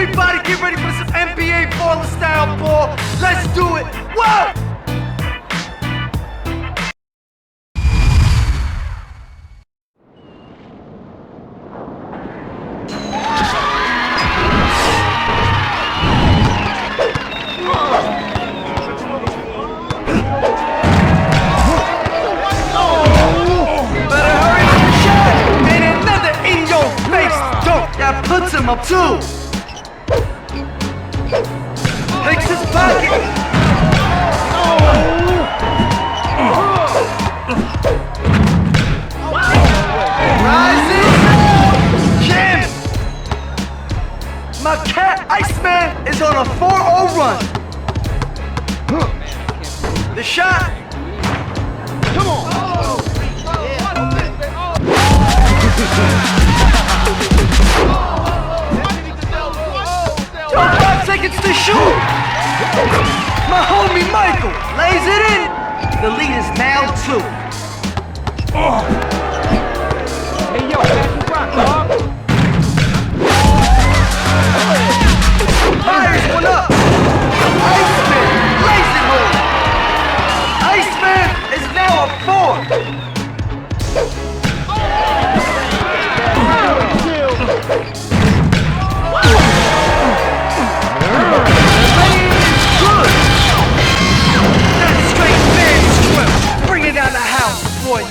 Everybody get ready for some NBA baller style ball. Let's do it. Whoa! Puts him up too. Takes his pocket. Rises. Jam. My cat Iceman is on a 4-0 run. The shot. Come on. 5 seconds to shoot! My homie Michael lays it in! The lead is now 2. Hey yo, CHIRAQ, dog! Fires one up! Iceman lays it home! Iceman is now up 4! Down the house, boy.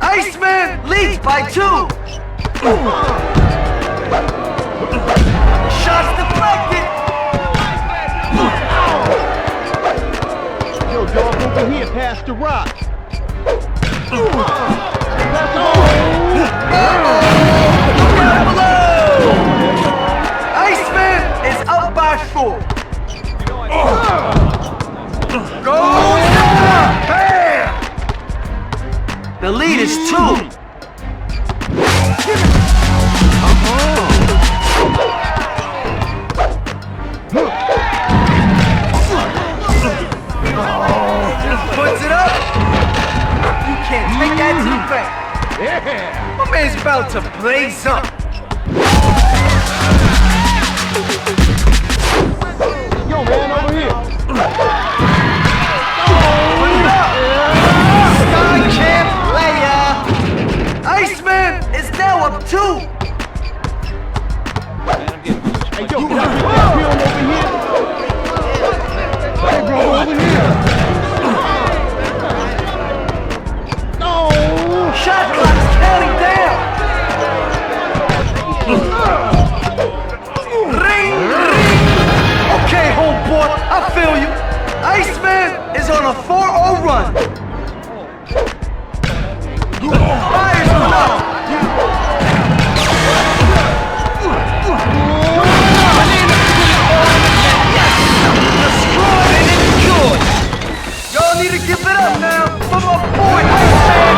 Iceman leads by 2. Shots deflected. Yo, dog, over here, pass the rock. Iceman is up by 4. Goes down. Bam! The lead is 2. Puts it up. You can't take that to the bank. My man's about to blaze up. Yo, man, over here. Put it up. Sky champ player. Iceman is now up 2. Hey, yo, can I get that film over here? Hey, bro, over here. No! Shot clock's counting down. Ring, ring. Okay, homeboy, I feel you. Iceman is on a 4-0 run. Fires one up. Destroyed and enjoyed. Y'all need to give it up now for my boy Iceman.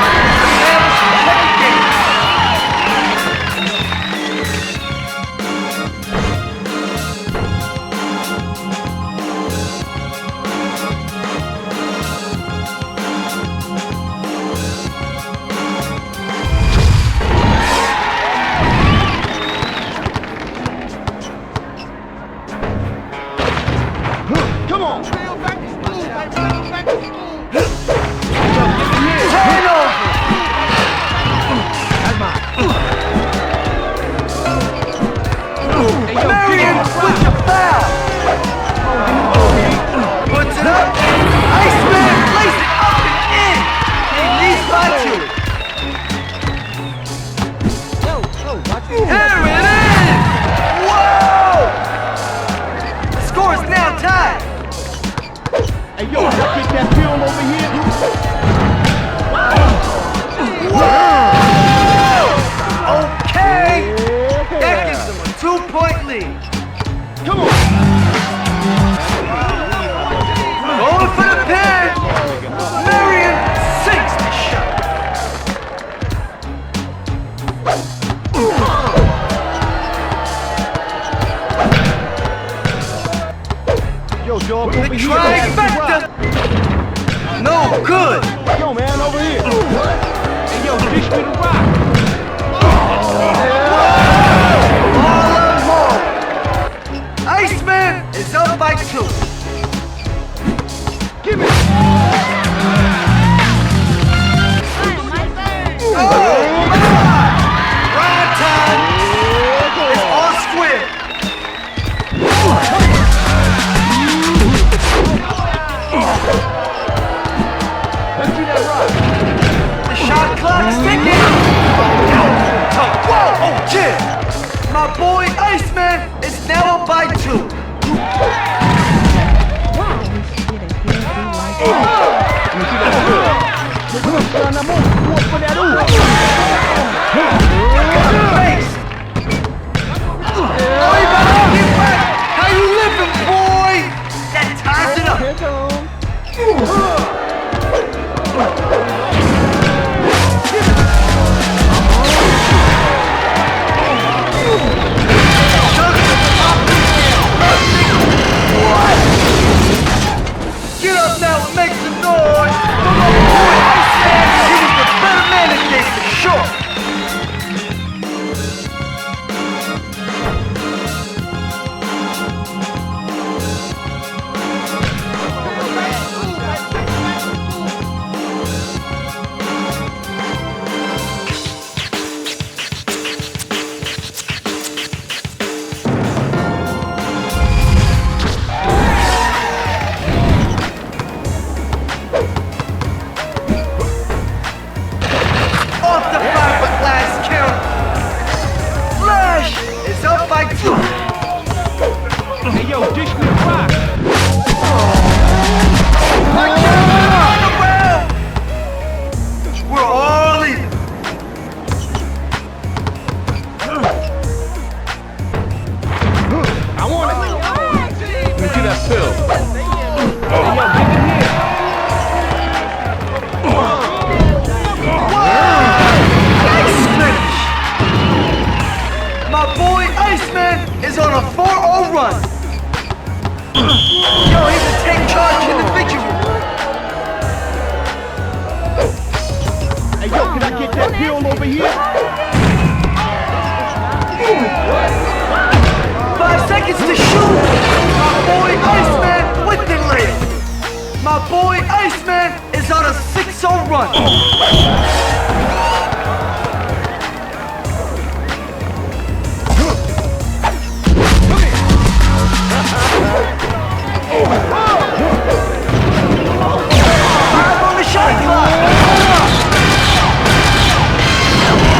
Come on! Phenom! Marion with the foul! Puts it up! Iceman plays it up and in! He leads by 2. Here it is! Whoa! The score is now tied! Hey, yo, can I get that film over here? 2-point lead. Come on. Going for the pin. Marion sinks the shot. Yo, dog, The over here. trifecta. No good. Yo, man, over here. Hey, yo, dish me the rock. All on home. Iceman is up by 2. Give me. Oh my! Ride time is all square. Let's see that rock. The shot clock's ticking. Whoa! Oh, chill. My boy Iceman is now up by 2. Let me see that rock. Come on, son, I'm on. Walk for that ooh. Face. Oh, you gotta get back. How you living, boy? That ties it up. Here comes. Get up now and make some noise for my boy Iceman. He was the better man today for sure. Off the fiberglass count. Flash is up by 2. Hey, yo, dish me the rock. I can't run around. We're all even. I want it. Let me see that pill. Hey, yo, get in here. Nice finish. My boy Iceman is on a 4-0 run. Yo, he's a take charge individual. Hey, yo, can I get that pill over here? 5 seconds to shoot. My boy Iceman with the lead. My boy Iceman is on a 6-0 run. Five on the shot clock.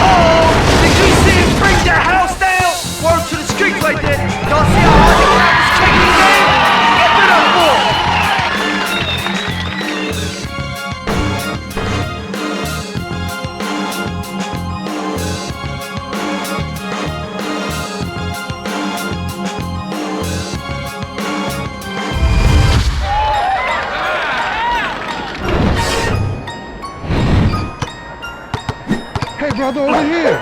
Oh, did you see him bring the house down? Word to the streets right there. Y'all see how hard the crowd is taking the game? Give it up for him. Hey, brother, over here.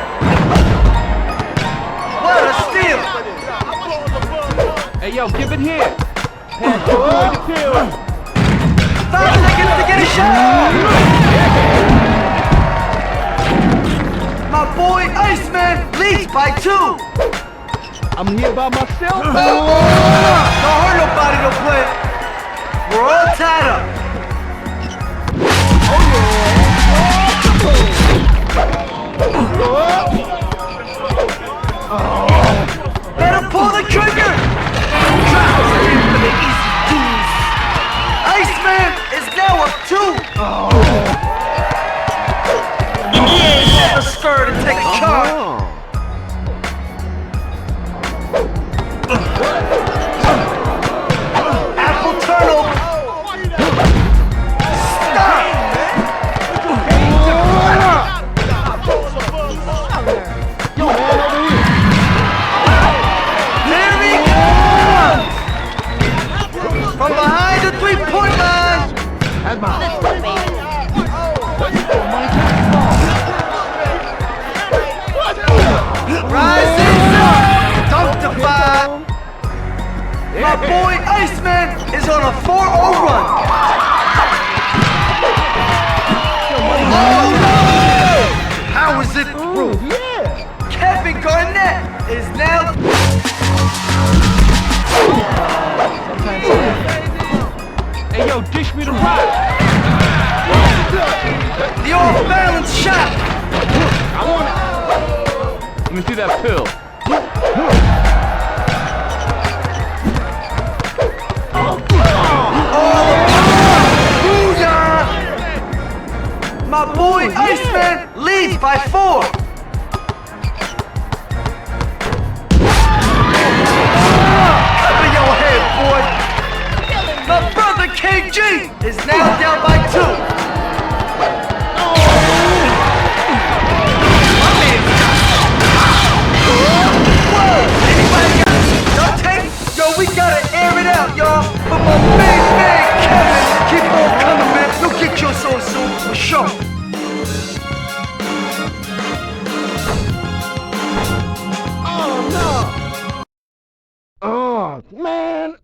What a steal. Hey, yo, give it here. Pass your boy the pill. 5 seconds to get a shot. My boy Iceman leads by 2. I'm here by myself. Don't hurt nobody, don't play. We're all tied up. Better pull the trigger. Drops are in for the easy dudes. Iceman is now up 2. He ain't got the spur to take a charge. Apple turtle. Stop. Yo, man, over here. My boy Iceman is on a 4-0 run. Oh no! How is it through? Kevin Garnett is now... Hey, yo, dish me the rock. The off-balance shot. I want it. Let me see that pill. Booyah! My boy Iceman leads by 4. Cover your head, boy. My brother KG is now down by 2. My man's got Whoa! Anybody got duct tape? Yo, we gotta air it out, y'all. But my big man Kevin, keep on coming, man. You'll get yours so soon, for sure. Oh, man.